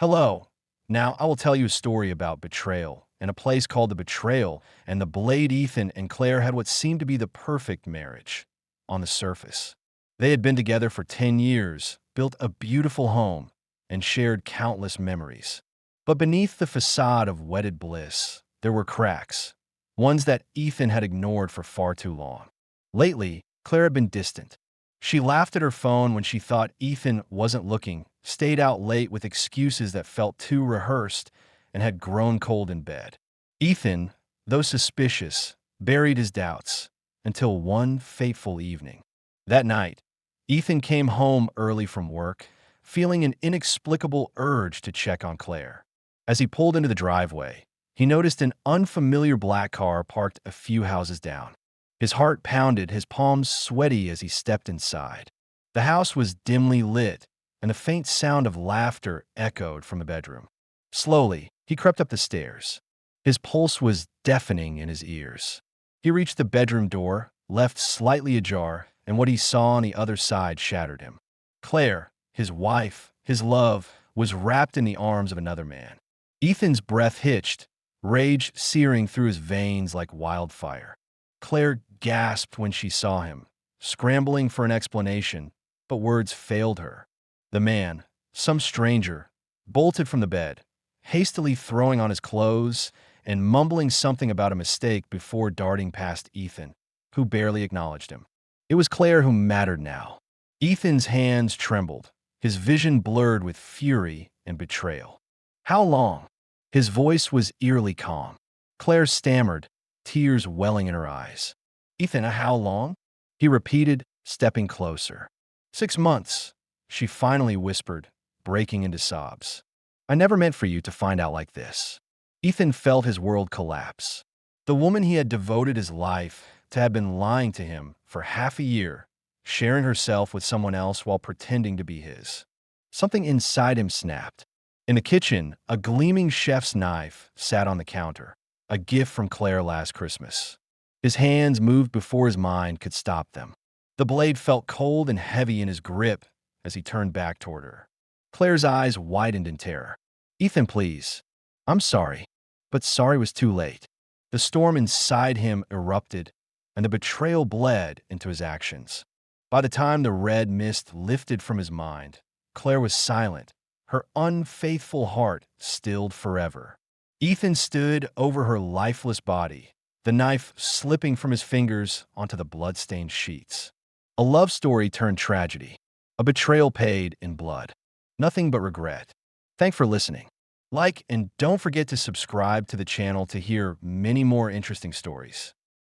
Hello. Now, I will tell you a story about betrayal. In a place called the Betrayal, and the Blade Ethan and Claire had what seemed to be the perfect marriage on the surface. They had been together for 10 years, built a beautiful home, and shared countless memories. But beneath the facade of wedded bliss, there were cracks, ones that Ethan had ignored for far too long. Lately, Claire had been distant. She laughed at her phone when she thought Ethan wasn't looking, stayed out late with excuses that felt too rehearsed, and had grown cold in bed. Ethan, though suspicious, buried his doubts until one fateful evening. That night, Ethan came home early from work, feeling an inexplicable urge to check on Claire. As he pulled into the driveway, he noticed an unfamiliar black car parked a few houses down. His heart pounded, his palms sweaty as he stepped inside. The house was dimly lit, and a faint sound of laughter echoed from the bedroom. Slowly, he crept up the stairs. His pulse was deafening in his ears. He reached the bedroom door, left slightly ajar, and what he saw on the other side shattered him. Claire, his wife, his love, was wrapped in the arms of another man. Ethan's breath hitched, rage searing through his veins like wildfire. Claire gasped when she saw him, scrambling for an explanation, but words failed her. The man, some stranger, bolted from the bed, hastily throwing on his clothes and mumbling something about a mistake before darting past Ethan, who barely acknowledged him. It was Claire who mattered now. Ethan's hands trembled, his vision blurred with fury and betrayal. How long? His voice was eerily calm. Claire stammered, tears welling in her eyes. Ethan, how long? He repeated, stepping closer. 6 months, she finally whispered, breaking into sobs. I never meant for you to find out like this. Ethan felt his world collapse. The woman he had devoted his life to had been lying to him for half a year, sharing herself with someone else while pretending to be his. Something inside him snapped. In the kitchen, a gleaming chef's knife sat on the counter, a gift from Claire last Christmas. His hands moved before his mind could stop them. The blade felt cold and heavy in his grip as he turned back toward her. Claire's eyes widened in terror. Ethan, please. I'm sorry. But sorry was too late. The storm inside him erupted, and the betrayal bled into his actions. By the time the red mist lifted from his mind, Claire was silent, her unfaithful heart stilled forever. Ethan stood over her lifeless body, the knife slipping from his fingers onto the blood-stained sheets. A love story turned tragedy, a betrayal paid in blood. Nothing but regret. Thanks for listening. Like and don't forget to subscribe to the channel to hear many more interesting stories.